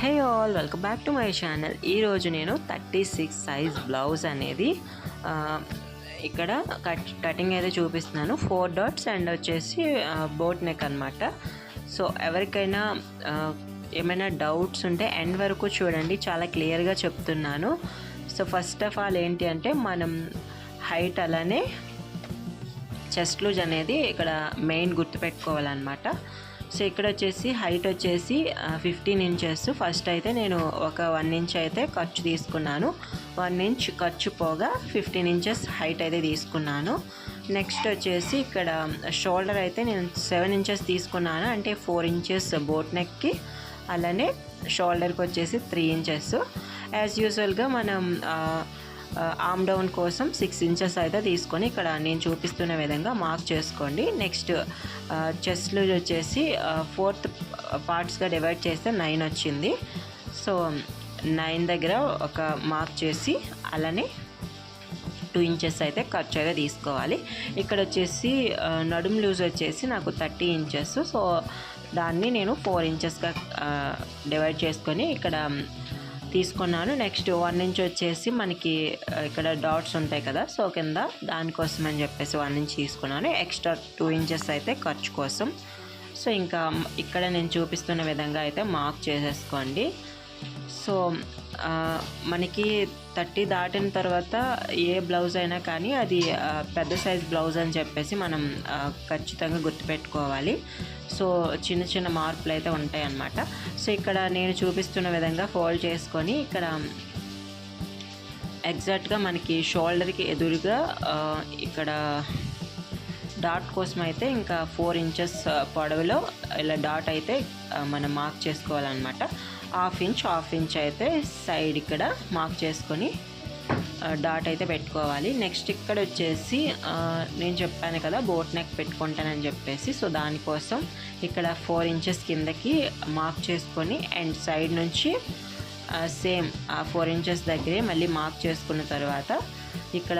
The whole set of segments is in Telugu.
Hey all welcome back to my channel. ఈరోజు నేను 36 సైజ్ బ్లౌజ్ అనేది ఇక్కడ కటింగ్ అయితే చూపిస్తున్నాను. 4 డాట్స్ అండ్ వచ్చేసి బోట్ నెక్ అనమాట. సో ఎవరికైనా ఏమైనా డౌట్స్ ఉంటే ఎండ్ వరకు చూడండి, చాలా క్లియర్గా చెప్తున్నాను. సో ఫస్ట్ ఆఫ్ ఆల్ ఏంటి అంటే మనం హైట్ అలానే చెస్ట్ లూజ్ అనేది ఇక్కడ మెయిన్ గుర్తుపెట్టుకోవాలన్నమాట. సో ఇక్కడ వచ్చేసి హైట్ వచ్చేసి 15 ఇంచెస్. ఫస్ట్ అయితే నేను ఒక 1 ఇంచ్ అయితే ఖర్చు తీసుకున్నాను. 1 ఇంచ్ ఖర్చు పోగా 15 ఇంచెస్ హైట్ అయితే తీసుకున్నాను. నెక్స్ట్ వచ్చేసి ఇక్కడ షోల్డర్ అయితే నేను 7 ఇంచెస్ తీసుకున్నాను, అంటే 4 ఇంచెస్ బోట్ నెక్కి, అలానే షోల్డర్కి వచ్చేసి 3 ఇంచెస్. యాజ్ యూజువల్గా మనం ఆర్మ్ డౌన్ కోసం 6 ఇంచెస్ అయితే తీసుకొని ఇక్కడ నేను చూపిస్తున్న విధంగా మార్క్ చేసుకోండి. నెక్స్ట్ చెస్ట్ లూజ్ వచ్చేసి 4 పార్ట్స్గా డివైడ్ చేస్తే 9 వచ్చింది. సో 9 దగ్గర ఒక మార్క్ చేసి అలానే 2 ఇంచెస్ అయితే ఖర్చు అయితే తీసుకోవాలి. ఇక్కడ వచ్చేసి నడుము లూజ్ వచ్చేసి నాకు 30 ఇంచెస్. సో దాన్ని నేను 4 ఇంచెస్గా డివైడ్ చేసుకొని ఇక్కడ తీసుకున్నాను. నెక్స్ట్ 1 ఇంచ్ వచ్చేసి మనకి ఇక్కడ డాట్స్ ఉంటాయి కదా, సో కింద దానికోసం అని చెప్పేసి 1 ఇంచ్ తీసుకున్నాను. ఎక్స్ట్రా 2 ఇంచెస్ అయితే ఖర్చు కోసం. సో ఇంకా ఇక్కడ నేను చూపిస్తున్న విధంగా అయితే మార్క్ చేసేసుకోండి. సో మనకి 30 దాటిన తర్వాత ఏ బ్లౌజ్ అయినా కానీ అది పెద్ద సైజ్ బ్లౌజ్ అని చెప్పేసి మనం ఖచ్చితంగా గుర్తుపెట్టుకోవాలి. సో చిన్న చిన్న మార్పులు అయితే ఉంటాయి అన్నమాట. సో ఇక్కడ నేను చూపిస్తున్న విధంగా ఫోల్డ్ చేసుకొని ఇక్కడ ఎగ్జాక్ట్గా మనకి షోల్డర్కి ఎదురుగా ఇక్కడ డాట్ కోసం అయితే ఇంకా 4 ఇంచెస్ పొడవులో ఇలా డాట్ అయితే మనం మార్క్ చేసుకోవాలన్నమాట. హాఫ్ ఇంచ్ అయితే సైడ్ ఇక్కడ మార్క్ చేసుకొని డాట్ అయితే పెట్టుకోవాలి. నెక్స్ట్ ఇక్కడ వచ్చేసి నేను చెప్పాను కదా బోట్ నెక్ పెట్టుకుంటానని చెప్పేసి, సో దానికోసం ఇక్కడ 4 ఇంచెస్ కిందకి మార్క్ చేసుకొని అండ్ సైడ్ నుంచి సేమ్ ఆ 4 ఇంచెస్ దగ్గరే మళ్ళీ మార్క్ చేసుకున్న తర్వాత ఇక్కడ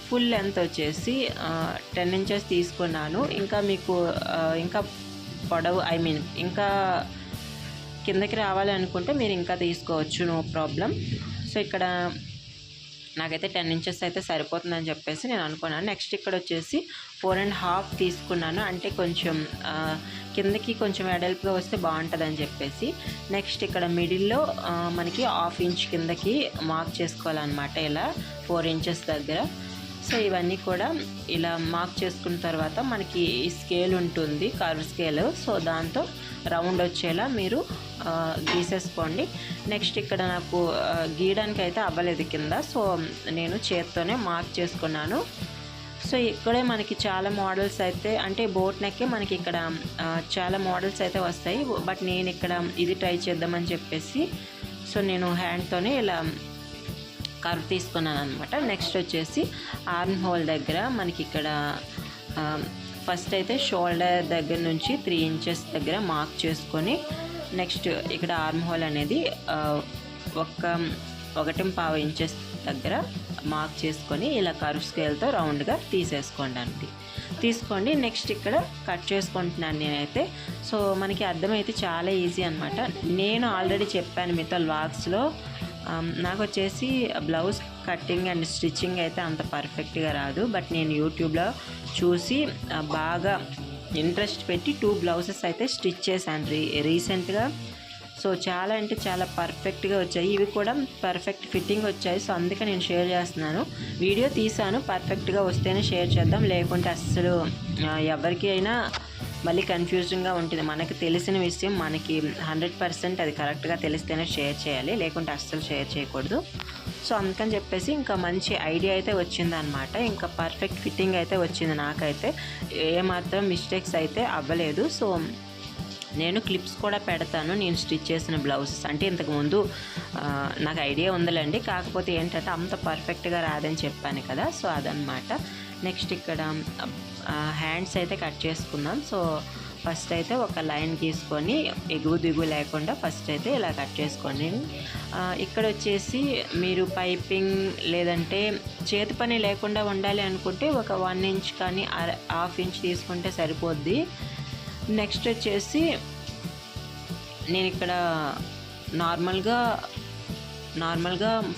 ఫుల్ లెంత్ వచ్చేసి 10 ఇంచెస్ తీసుకున్నాను. ఇంకా మీకు ఇంకా పొడవు ఇంకా కిందకి రావాలి అనుకుంటే మీరు ఇంకా తీసుకోవచ్చు, నో ప్రాబ్లం. సో ఇక్కడ నాకైతే 10 ఇంచెస్ అయితే సరిపోతుందని చెప్పేసి నేను అనుకున్నాను. నెక్స్ట్ ఇక్కడ వచ్చేసి 4.5 తీసుకున్నాను, అంటే కొంచెం కిందకి కొంచెం వెడల్పుగా వస్తే బాగుంటుందని చెప్పేసి. నెక్స్ట్ ఇక్కడ మిడిల్లో మనకి హాఫ్ ఇంచ్ కిందకి మార్క్ చేసుకోవాలన్నమాట, ఇలా 4 ఇంచెస్ దగ్గర. సో ఇవన్నీ కూడా ఇలా మార్క్ చేసుకున్న తర్వాత మనకి ఈ స్కేల్ ఉంటుంది, కర్వ్ స్కేల్. సో దాంతో రౌండ్ వచ్చేలా మీరు గీసేసుకోండి. నెక్స్ట్ ఇక్కడ నాకు గీయడానికి అయితే అవ్వలేదు కింద, సో నేను చేత్తోనే మార్క్ చేసుకున్నాను. సో ఇక్కడే మనకి చాలా మోడల్స్ అయితే, అంటే బోట్ నెక్కే మనకి ఇక్కడ చాలా మోడల్స్ అయితే వస్తాయి, బట్ నేను ఇక్కడ ఇది ట్రై చేద్దామని చెప్పేసి సో నేను హ్యాండ్తోనే ఇలా కర్వ్ తీసుకున్నాను అనమాట. నెక్స్ట్ వచ్చేసి ఆర్మ్ హోల్ దగ్గర మనకి ఇక్కడ ఫస్ట్ అయితే షోల్డర్ దగ్గర నుంచి 3 ఇంచెస్ దగ్గర మార్క్ చేసుకొని నెక్స్ట్ ఇక్కడ ఆర్మ్ హోల్ అనేది 1.5 ఇంచెస్ దగ్గర మార్క్ చేసుకొని ఇలా కర్వ్ స్కేల్తో రౌండ్గా తీసుకోండి. నెక్స్ట్ ఇక్కడ కట్ చేసుకుంటున్నాను నేనైతే. సో మనకి అర్థమైతే చాలా ఈజీ అనమాట. నేను ఆల్రెడీ చెప్పాను మీతో వ్లాగ్స్లో, నాకు వచ్చేసి బ్లౌజ్ కటింగ్ అండ్ స్టిచ్చింగ్ అయితే అంత పర్ఫెక్ట్గా రాదు, బట్ నేను యూట్యూబ్లో చూసి బాగా ఇంట్రెస్ట్ పెట్టి 2 బ్లౌజెస్ అయితే స్టిచ్ చేశాను రీసెంట్గా. సో చాలా అంటే చాలా పర్ఫెక్ట్గా వచ్చాయి, ఇవి కూడా పర్ఫెక్ట్ ఫిట్టింగ్ వచ్చాయి. సో అందుకే నేను షేర్ చేస్తున్నాను, వీడియో తీసాను. పర్ఫెక్ట్గా వస్తేనే షేర్ చేద్దాం, లేకుంటే అస్సలు ఎవరికి అయినా మళ్ళీ కన్ఫ్యూజింగ్గా ఉంటుంది. మనకి తెలిసిన విషయం మనకి 100% అది కరెక్ట్గా తెలిస్తేనే షేర్ చేయాలి, లేకుంటే అస్సలు షేర్ చేయకూడదు. సో అందుకని చెప్పేసి ఇంకా మంచి ఐడియా అయితే వచ్చిందనమాట. ఇంకా పర్ఫెక్ట్ ఫిట్టింగ్ అయితే వచ్చింది, నాకైతే ఏమాత్రం మిస్టేక్స్ అయితే అవ్వలేదు. సో నేను క్లిప్స్ కూడా పెడతాను నేను స్టిచ్ చేసిన బ్లౌజెస్, అంటే ఇంతకుముందు నాకు ఐడియా ఉందిలేండి, కాకపోతే ఏంటంటే అంత పర్ఫెక్ట్గా రాదని చెప్పాను కదా, సో అదనమాట. నెక్స్ట్ ఇక్కడ హ్యాండ్స్ అయితే కట్ చేసుకుందాం. సో ఫస్ట్ అయితే ఒక లైన్ గీసుకొని ఎగువ దిగువ లేకుండా ఫస్ట్ అయితే ఇలా కట్ చేసుకోండి. ఇక్కడ వచ్చేసి మీరు పైపింగ్ లేదంటే చేతి పని లేకుండా ఉండాలి అనుకుంటే ఒక 1 ఇంచ్ కానీ 1/2 ఇంచ్ తీసుకుంటే సరిపోద్ది. నెక్స్ట్ వచ్చేసి నేను ఇక్కడ నార్మల్గా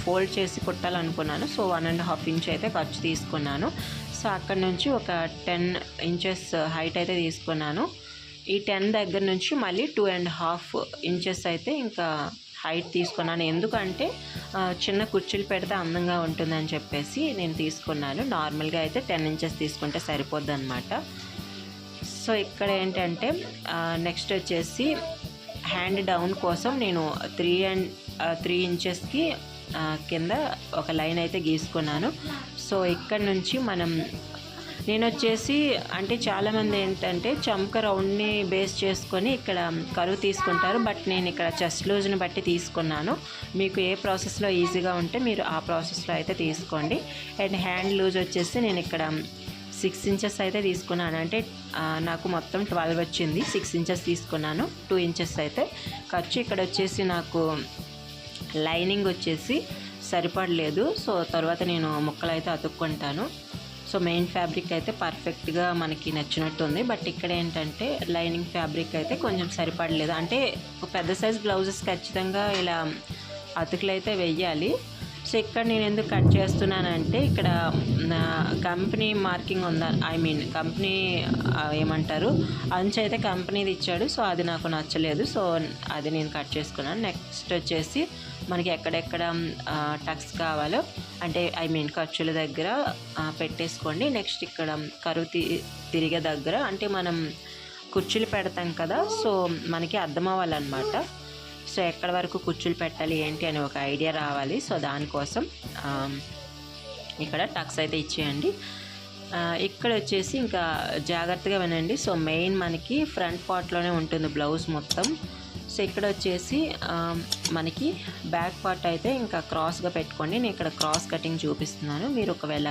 ఫోల్డ్ చేసి కుట్టాలనుకున్నాను. సో 1.5 ఇంచ్ అయితే ఖర్చు తీసుకున్నాను. సో అక్కడ నుంచి ఒక 10 ఇంచెస్ హైట్ అయితే తీసుకున్నాను. ఈ 10 దగ్గర నుంచి మళ్ళీ 2.5 ఇంచెస్ అయితే ఇంకా హైట్ తీసుకున్నాను. ఎందుకంటే చిన్న కుర్చీలు పెడితే అందంగా ఉంటుందని చెప్పేసి నేను తీసుకున్నాను. నార్మల్గా అయితే 10 ఇంచెస్ తీసుకుంటే సరిపోద్ది అనమాట. సో ఇక్కడ ఏంటంటే నెక్స్ట్ వచ్చేసి హ్యాండ్ డౌన్ కోసం నేను 3 ఇంచెస్కి కింద ఒక లైన్ అయితే గీసుకున్నాను. సో ఇక్కడ నుంచి నేను వచ్చేసి అంటే చాలామంది ఏంటంటే చంక రౌండ్ని బేస్ చేసుకొని ఇక్కడ కరువు తీసుకుంటారు. బట్ నేను ఇక్కడ చెస్ట్ లూజ్ని బట్టి తీసుకున్నాను. మీకు ఏ ప్రాసెస్లో ఈజీగా ఉంటే మీరు ఆ ప్రాసెస్లో అయితే తీసుకోండి. అండ్ హ్యాండ్ లూజ్ వచ్చేసి నేను ఇక్కడ 6 ఇంచెస్ అయితే తీసుకున్నాను. అంటే నాకు మొత్తం 12 వచ్చింది. 6 ఇంచెస్ తీసుకున్నాను. 2 ఇంచెస్ అయితే ఖర్చు. ఇక్కడ వచ్చేసి నాకు లైనింగ్ వచ్చేసి సరిపడలేదు. సో తర్వాత నేను ముక్కలు అయితే అతుక్కుంటాను. సో మెయిన్ ఫ్యాబ్రిక్ అయితే పర్ఫెక్ట్గా మనకి నచ్చినట్టు ఉంది. బట్ ఇక్కడ ఏంటంటే లైనింగ్ ఫ్యాబ్రిక్ అయితే కొంచెం సరిపడలేదు. అంటే పెద్ద సైజ్ బ్లౌజెస్ ఖచ్చితంగా ఇలా అతుకులు అయితే వెయ్యాలి. సో ఇక్కడ నేను ఎందుకు కట్ చేస్తున్నానంటే ఇక్కడ కంపెనీ మార్కింగ్ ఉందా, కంపెనీ ఏమంటారు అంచు అయితే కంపెనీది ఇచ్చాడు. సో అది నాకు నచ్చలేదు. సో అది నేను కట్ చేసుకున్నాను. నెక్స్ట్ వచ్చేసి మనకి ఎక్కడెక్కడ టక్స్ కావాలో అంటే ఖర్చుల దగ్గర పెట్టేసుకోండి. నెక్స్ట్ ఇక్కడ కరువు తిరిగే దగ్గర అంటే మనం కుర్చీలు పెడతాం కదా, సో మనకి అర్థం అవ్వాలన్నమాట. సో ఎక్కడి వరకు కుర్చీలు పెట్టాలి ఏంటి అని ఒక ఐడియా రావాలి. సో దానికోసం ఇక్కడ టక్స్ అయితే ఇచ్చేయండి. ఇక్కడ వచ్చేసి ఇంకా జాగ్రత్తగా వినండి. సో మెయిన్ మనకి ఫ్రంట్ పార్ట్లోనే ఉంటుంది బ్లౌజ్ మొత్తం. సో ఇక్కడ వచ్చేసి మనకి బ్యాక్ పార్ట్ అయితే ఇంకా క్రాస్గా పెట్టుకోండి. నేను ఇక్కడ క్రాస్ కటింగ్ చూపిస్తున్నాను. మీరు ఒకవేళ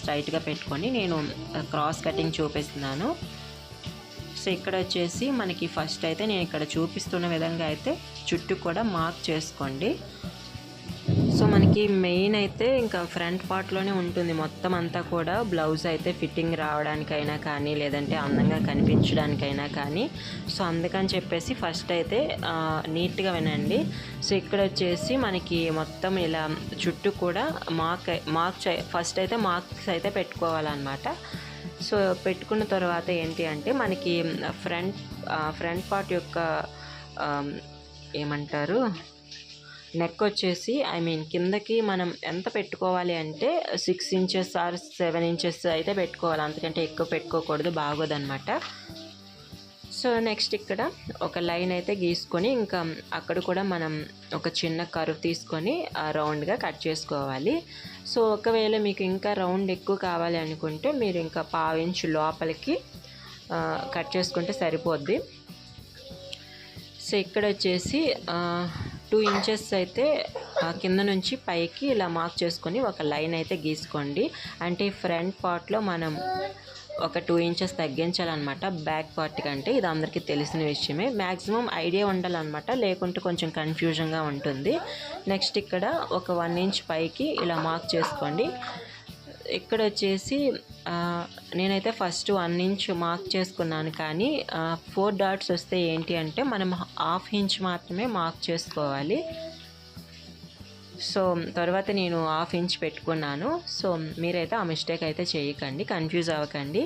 స్ట్రైట్గా పెట్టుకోండి. నేను క్రాస్ కటింగ్ చూపిస్తున్నాను. సో ఇక్కడ వచ్చేసి మనకి ఫస్ట్ అయితే నేను ఇక్కడ చూపిస్తున్న విధంగా అయితే చుట్టూ కూడా మార్క్ చేసుకోండి. సో మనకి మెయిన్ అయితే ఇంకా ఫ్రంట్ పార్ట్లోనే ఉంటుంది మొత్తం అంతా కూడా. బ్లౌజ్ అయితే ఫిట్టింగ్ రావడానికైనా కానీ లేదంటే అందంగా కనిపించడానికైనా కానీ. సో అందుకని చెప్పేసి ఫస్ట్ అయితే నీట్గా వినండి. సో ఇక్కడ వచ్చేసి మనకి మొత్తం ఇలా చుట్టూ కూడా ఫస్ట్ అయితే మార్క్స్ అయితే పెట్టుకోవాలన్నమాట. సో పెట్టుకున్న తర్వాత ఏంటి అంటే మనకి ఫ్రంట్ పార్ట్ యొక్క ఏమంటారు నెక్ వచ్చేసి కిందకి మనం ఎంత పెట్టుకోవాలి అంటే 6 ఇంచెస్ ఆర్ 7 ఇంచెస్ అయితే పెట్టుకోవాలి. అంతకంటే ఎక్కువ పెట్టుకోకూడదు, బాగోదన్నమాట. సో నెక్స్ట్ ఇక్కడ ఒక లైన్ అయితే గీసుకొని ఇంకా అక్కడ కూడా మనం ఒక చిన్న కర్వ్ తీసుకొని రౌండ్గా కట్ చేసుకోవాలి. సో ఒకవేళ మీకు ఇంకా రౌండ్ ఎక్కువ కావాలి అనుకుంటే మీరు ఇంకా 1/2 ఇంచు లోపలికి కట్ చేసుకుంటే సరిపోద్ది. సో ఇక్కడ వచ్చేసి 2 ఇంచెస్ అయితే కింద నుంచి పైకి ఇలా మార్క్ చేసుకొని ఒక లైన్ అయితే గీసుకోండి. అంటే ఫ్రంట్ పార్ట్లో మనం ఒక 2 ఇంచెస్ తగ్గించాలన్నమాట బ్యాక్ పార్ట్ కంటే. ఇది అందరికీ తెలిసిన విషయమే. మ్యాక్సిమం ఐడియా ఉండాలన్నమాట, లేకుంటే కొంచెం కన్ఫ్యూజన్గా ఉంటుంది. నెక్స్ట్ ఇక్కడ ఒక 1 ఇంచ్ పైకి ఇలా మార్క్ చేసుకోండి. ఇక్కడ వచ్చేసి నేనైతే ఫస్ట్ 1 ఇంచ్ మార్క్ చేసుకున్నాను, కానీ 4 డాట్స్ వస్తే ఏంటి అంటే మనం 1/2 ఇంచ్ మాత్రమే మార్క్ చేసుకోవాలి. సో తర్వాత నేను 1/2 ఇంచ్ పెట్టుకున్నాను. సో మీరైతే ఆ మిస్టేక్ అయితే చేయకండి, కన్ఫ్యూజ్ అవ్వకండి.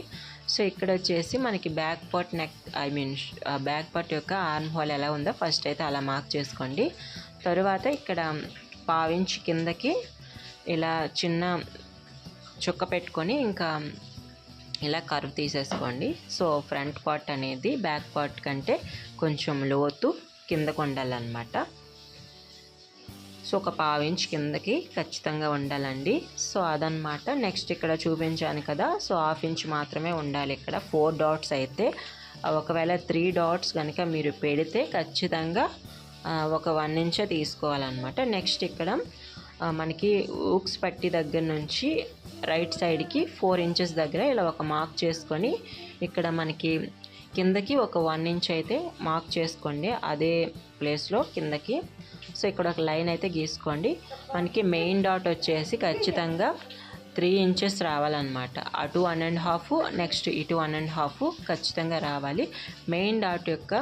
సో ఇక్కడ వచ్చేసి మనకి బ్యాక్ పార్ట్ బ్యాక్ పార్ట్ యొక్క ఆర్మ్ హోల్ ఎలా ఉందో ఫస్ట్ అయితే అలా మార్క్ చేసుకోండి. తర్వాత ఇక్కడ 1/2 ఇంచ్ కిందకి ఇలా చిన్న చుక్క పెట్టుకొని ఇంకా ఇలా కర్వ్ తీసేసుకోండి. సో ఫ్రంట్ పార్ట్ అనేది బ్యాక్ పార్ట్ కంటే కొంచెం లోతు కిందకు ఉండాలన్నమాట. సో ఒక 1/2 ఇంచ్ కిందకి ఖచ్చితంగా ఉండాలండి. సో అదనమాట. నెక్స్ట్ ఇక్కడ చూపించాను కదా, సో 1/2 ఇంచ్ మాత్రమే ఉండాలి. ఇక్కడ 4 డాట్స్ అయితే ఒకవేళ 3 డాట్స్ కనుక మీరు పెడితే ఖచ్చితంగా ఒక 1 ఇంచే తీసుకోవాలన్నమాట. నెక్స్ట్ ఇక్కడ మనకి ఊక్స్ పట్టి దగ్గర నుంచి రైట్ సైడ్కి 4 ఇంచెస్ దగ్గర ఇలా ఒక మార్క్ చేసుకొని ఇక్కడ మనకి కిందకి ఒక 1 ఇంచ్ అయితే మార్క్ చేసుకోండి అదే ప్లేస్లో కిందకి. సో ఇక్కడ ఒక లైన్ అయితే గీసుకోండి. మనకి మెయిన్ డాట్ వచ్చేసి ఖచ్చితంగా 3 ఇంచెస్ రావాలన్నమాట. అటు 1.5, నెక్స్ట్ ఇటు 1.5 ఖచ్చితంగా రావాలి. మెయిన్ డాట్ యొక్క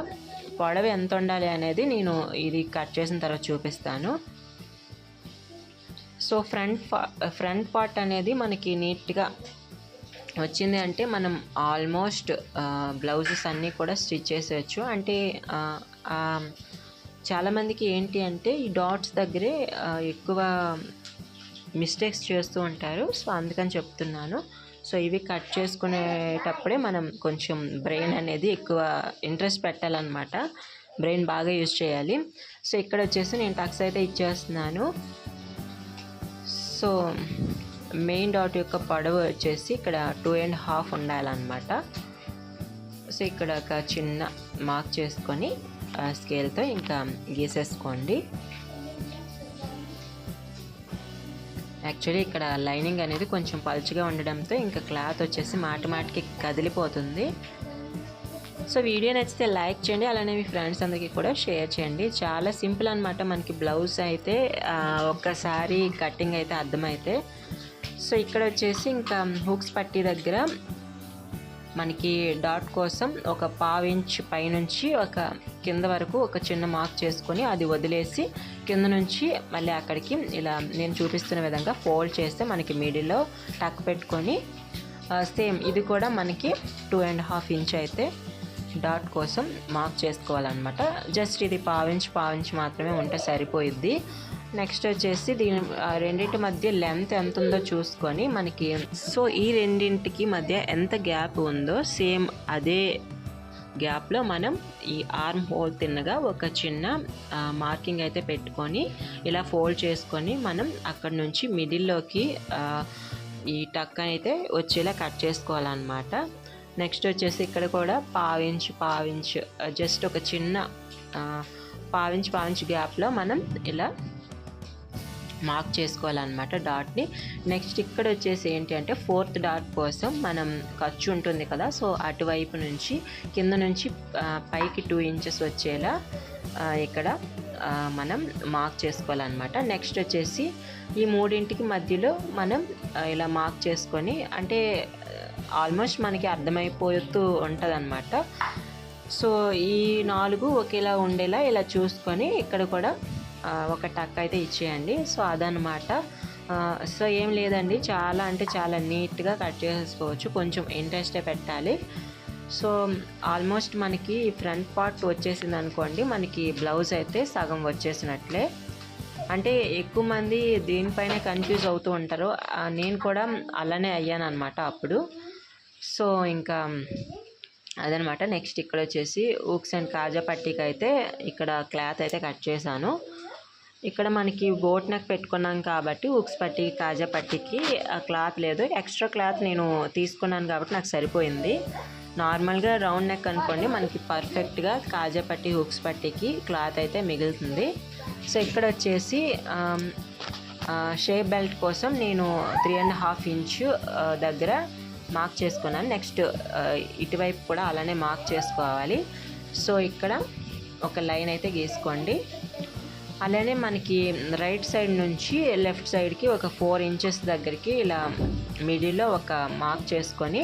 పొడవు ఎంత ఉండాలి అనేది నేను ఇది కట్ చేసిన తర్వాత చూపిస్తాను. సో ఫ్రంట్ పార్ట్ అనేది మనకి నీట్గా వచ్చింది అంటే మనం ఆల్మోస్ట్ బ్లౌజెస్ అన్నీ కూడా స్టిచ్ చేసేయచ్చు. అంటే చాలామందికి ఏంటి అంటే ఈ డాట్స్ దగ్గరే ఎక్కువ మిస్టేక్స్ చేస్తూ ఉంటారు. సో అందుకని చెప్తున్నాను. సో ఇవి కట్ చేసుకునేటప్పుడే మనం కొంచెం బ్రెయిన్ అనేది ఎక్కువ ఇంట్రెస్ట్ పెట్టాలన్నమాట. బ్రెయిన్ బాగా యూజ్ చేయాలి. సో ఇక్కడ వచ్చేసి నేను టక్స్ అయితే ఇచ్చేస్తున్నాను. సో మెయిన్ డాట్ యొక్క పొడవు వచ్చేసి ఇక్కడ 2.5 ఉండాలన్నమాట. సో ఇక్కడ ఒక చిన్న మార్క్ చేసుకొని స్కేల్తో ఇంకా గీసేసుకోండి. యాక్చువల్లీ ఇక్కడ లైనింగ్ అనేది కొంచెం పలుచగా ఉండడంతో ఇంకా క్లాత్ వచ్చేసి మాటికి కదిలిపోతుంది. సో వీడియో నచ్చితే లైక్ చేయండి, అలానే మీ ఫ్రెండ్స్ అందరికీ కూడా షేర్ చేయండి. చాలా సింపుల్ అనమాట. మనకి బ్లౌజ్ అయితే ఒక్కసారి కటింగ్ అయితే అర్థమైతే. సో ఇక్కడ వచ్చేసి ఇంకా హుక్స్ పట్టీ దగ్గర మనకి డాట్ కోసం ఒక 1/2 ఇంచ్ పైనుంచి ఒక కింద వరకు ఒక చిన్న మార్క్ చేసుకొని అది వదిలేసి కింద నుంచి మళ్ళీ అక్కడికి ఇలా నేను చూపిస్తున్న విధంగా ఫోల్డ్ చేస్తే మనకి మిడిల్లో టక్ పెట్టుకొని సేమ్ ఇది కూడా మనకి 2.5 ఇంచ్ అయితే డాట్ కోసం మార్క్ చేసుకోవాలన్నమాట. జస్ట్ ఇది 1/2 ఇంచ్ మాత్రమే ఉంటే సరిపోయిద్ది. నెక్స్ట్ వచ్చేసి దీని రెండింటి మధ్య లెంత్ ఎంత ఉందో చూసుకొని మనకి సో ఈ రెండింటికి మధ్య ఎంత గ్యాప్ ఉందో సేమ్ అదే గ్యాప్లో మనం ఈ ఆర్మ్ హోల్ తిన్నగా ఒక చిన్న మార్కింగ్ అయితే పెట్టుకొని ఇలా ఫోల్డ్ చేసుకొని మనం అక్కడ నుంచి మిడిల్లోకి ఈ టక్ అయితే వచ్చేలా కట్ చేసుకోవాలన్నమాట. నెక్స్ట్ వచ్చేసి ఇక్కడ కూడా 1/2 ఇంచ్ జస్ట్ ఒక చిన్న 1/2 ఇంచ్ గ్యాప్లో మనం ఇలా మార్క్ చేసుకోవాలన్నమాట డాట్ని. నెక్స్ట్ ఇక్కడ వచ్చేసి ఏంటి అంటే 4th డాట్ కోసం మనం ఖర్చు ఉంటుంది కదా, సో అటువైపు నుంచి కింద నుంచి పైకి 2 ఇంచెస్ వచ్చేలా ఇక్కడ మనం మార్క్ చేసుకోవాలన్నమాట. నెక్స్ట్ వచ్చేసి ఈ మూడింటికి మధ్యలో మనం ఇలా మార్క్ చేసుకొని అంటే ఆల్మోస్ట్ మనకి అర్థమైపోతూ ఉంటుంది అన్నమాట. సో ఈ 4 ఒకేలా ఉండేలా ఇలా చూసుకొని ఇక్కడ కూడా ఒక టక్ అయితే ఇచ్చేయండి. సో అదనమాట. సో ఏం లేదండి, చాలా అంటే చాలా నీట్గా కట్ చేసుకోవచ్చు. కొంచెం ఇంట్రెస్టే పెట్టాలి. సో ఆల్మోస్ట్ మనకి ఫ్రంట్ పార్ట్ వచ్చేసింది అనుకోండి, మనకి బ్లౌజ్ అయితే సగం వచ్చేసినట్లే. అంటే ఎక్కువ మంది దీనిపైనే కన్ఫ్యూజ్ అవుతూ ఉంటారు. నేను కూడా అలానే అయ్యాను అనమాట అప్పుడు. సో ఇంకా అదనమాట. నెక్స్ట్ ఇక్కడ వచ్చేసి హుక్స్ అండ్ కాజా పట్టీకి అయితే ఇక్కడ క్లాత్ అయితే కట్ చేశాను. ఇక్కడ మనకి బోట్ నెక్ పెట్టుకున్నాం కాబట్టి హుక్స్ పట్టీ కాజా పట్టీకి క్లాత్ లేదు. ఎక్స్ట్రా క్లాత్ నేను తీసుకున్నాను కాబట్టి నాకు సరిపోయింది. నార్మల్గా రౌండ్ నెక్ అనుకోండి మనకి పర్ఫెక్ట్గా కాజా పట్టీ హుక్స్ పట్టీకి క్లాత్ అయితే మిగులుతుంది. సో ఇక్కడ వచ్చేసి షేప్ బెల్ట్ కోసం నేను 3.5 ఇంచ్ దగ్గర మార్క్ చేసుకున్నాను. నెక్స్ట్ ఇటువైపు కూడా అలానే మార్క్ చేసుకోవాలి. సో ఇక్కడ ఒక లైన్ అయితే గీసుకోండి. అలానే మనకి రైట్ సైడ్ నుంచి లెఫ్ట్ సైడ్కి ఒక 4 ఇంచెస్ దగ్గరికి ఇలా మిడిల్లో ఒక మార్క్ చేసుకొని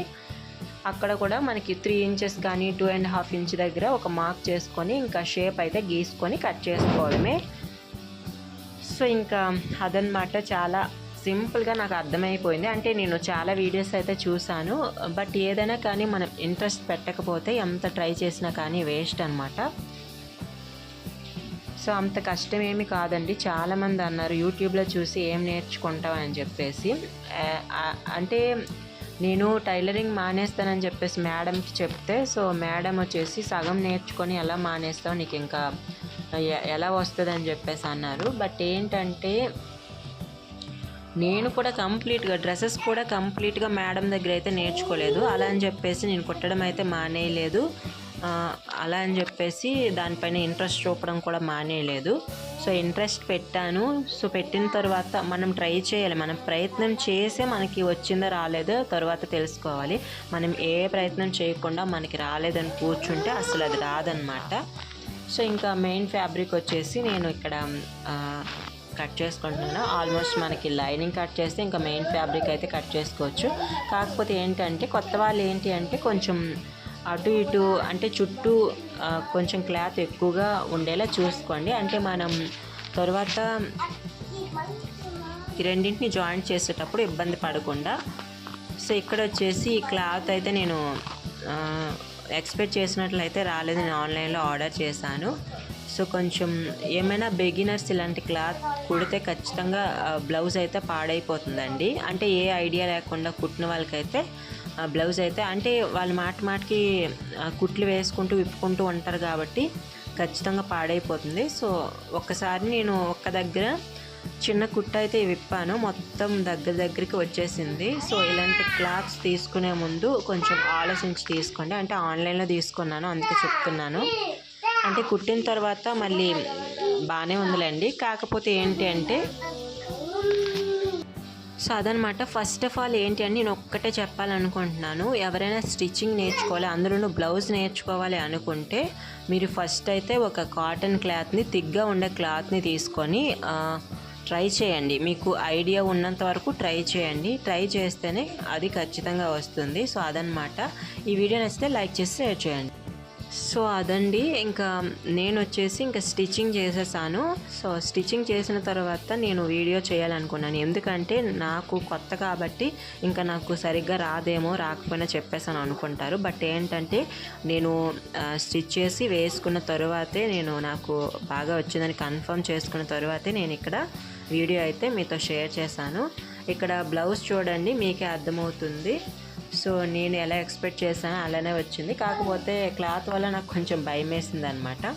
అక్కడ కూడా మనకి 3 ఇంచెస్ కానీ 2.5 ఇంచ్ దగ్గర ఒక మార్క్ చేసుకొని ఇంకా షేప్ అయితే గీసుకొని కట్ చేసుకోవడమే. సో ఇంకా అదనమాట. చాలా సింపుల్గా నాకు అర్థమైపోయింది. అంటే నేను చాలా వీడియోస్ అయితే చూసాను, బట్ ఏదైనా కానీ మనం ఇంట్రెస్ట్ పెట్టకపోతే ఎంత ట్రై చేసినా కానీ వేస్ట్ అనమాట. సో అంత కష్టమేమి కాదండి. చాలామంది అన్నారు యూట్యూబ్లో చూసి ఏం నేర్చుకుంటావు అని చెప్పేసి. అంటే నేను టైలరింగ్ మానేస్తానని చెప్పేసి మేడంకి చెప్తే, సో మేడం వచ్చేసి సగం నేర్చుకొని ఎలా మానేస్తావు, నీకు ఇంకా ఎలా వస్తుంది అని చెప్పేసి అన్నారు. బట్ ఏంటంటే నేను కూడా కంప్లీట్గా డ్రెస్సెస్ కూడా కంప్లీట్గా మేడం దగ్గర అయితే నేర్చుకోలేదు. అలా అని చెప్పేసి నేను కుట్టడం అయితే మానేయలేదు. అలా అని చెప్పేసి దానిపైన ఇంట్రెస్ట్ చూపడం కూడా మానేయలేదు. సో ఇంట్రెస్ట్ పెట్టాను. సో పెట్టిన తర్వాత మనం ట్రై చేయాలి. మనం ప్రయత్నం చేసే మనకి వచ్చిందో రాలేదో తర్వాత తెలుసుకోవాలి. మనం ఏ ప్రయత్నం చేయకుండా మనకి రాలేదని కూర్చుంటే అసలు అది రాదనమాట. సో ఇంకా మెయిన్ ఫ్యాబ్రిక్ వచ్చేసి నేను ఇక్కడ కట్ చేసుకుంటున్నాను. ఆల్మోస్ట్ మనకి లైనింగ్ కట్ చేస్తే ఇంకా మెయిన్ ఫ్యాబ్రిక్ అయితే కట్ చేసుకోవచ్చు. కాకపోతే ఏంటంటే కొత్త వాళ్ళు ఏంటి అంటే కొంచెం అటు ఇటు అంటే చుట్టూ కొంచెం క్లాత్ ఎక్కువగా ఉండేలా చూసుకోండి. అంటే మనం తర్వాత ఈ రెండింటిని జాయింట్ చేసేటప్పుడు ఇబ్బంది పడకుండా. సో ఇక్కడ వచ్చేసి ఈ క్లాత్ అయితే నేను ఎక్స్పెక్ట్ చేసినట్లయితే రాలేదు. నేను ఆన్లైన్లో ఆర్డర్ చేశాను. సో కొంచెం ఏమైనా బిగినర్స్ ఇలాంటి క్లాత్ కుడితే ఖచ్చితంగా బ్లౌజ్ అయితే పాడైపోతుందండి. అంటే ఏ ఐడియా లేకుండా కుట్టిన వాళ్ళకైతే బ్లౌజ్ అయితే అంటే వాళ్ళు మాటికి కుట్లు వేసుకుంటూ విప్పుకుంటూ ఉంటారు కాబట్టి ఖచ్చితంగా పాడైపోతుంది. సో ఒక్కసారి నేను ఒక్క దగ్గర చిన్న కుట్ట అయితే విప్పాను, మొత్తం దగ్గరికి వచ్చేసింది. సో ఇలాంటి క్లాత్స్ తీసుకునే ముందు కొంచెం ఆలోచించి తీసుకోండి. అంటే ఆన్లైన్లో తీసుకున్నాను అందుకే చెప్తున్నాను. అంటే కుట్టిన తర్వాత మళ్ళీ బాగానే ఉందిలేండి. కాకపోతే ఏంటి అంటే సో అదనమాట. ఫస్ట్ ఆఫ్ ఆల్ ఏంటి అంటే నేను ఒక్కటే చెప్పాలనుకుంటున్నాను, ఎవరైనా స్టిచ్చింగ్ నేర్చుకోవాలి అందులోనూ బ్లౌజ్ నేర్చుకోవాలి అనుకుంటే మీరు ఫస్ట్ అయితే ఒక కాటన్ క్లాత్ని, థిక్గా ఉండే క్లాత్ని తీసుకొని ట్రై చేయండి. మీకు ఐడియా ఉన్నంత వరకు ట్రై చేయండి. ట్రై చేస్తేనే అది ఖచ్చితంగా వస్తుంది. సో అదనమాట. ఈ వీడియో నచ్చితే లైక్ చేసి షేర్ చేయండి. సో అదండి, ఇంకా నేను వచ్చేసి ఇంకా స్టిచ్చింగ్ చేసేసాను. సో స్టిచ్చింగ్ చేసిన తర్వాత నేను వీడియో చేయాలనుకున్నాను. ఎందుకంటే నాకు కొత్త కాబట్టి ఇంకా నాకు సరిగ్గా రాకపోయినా చెప్పేసాను అనుకుంటారు. బట్ ఏంటంటే నేను స్టిచ్ చేసి వేసుకున్న తరువాతే నాకు బాగా వచ్చిందని కన్ఫర్మ్ చేసుకున్న తరువాతే నేను ఇక్కడ వీడియో అయితే మీతో షేర్ చేశాను. ఇక్కడ బ్లౌజ్ చూడండి, మీకే అర్థమవుతుంది. సో నేను ఎలా ఎక్స్పెక్ట్ చేశానో అలానే వచ్చింది. కాకపోతే క్లాత్ వల్ల నాకు కొంచెం భయం వేసింది అనమాట.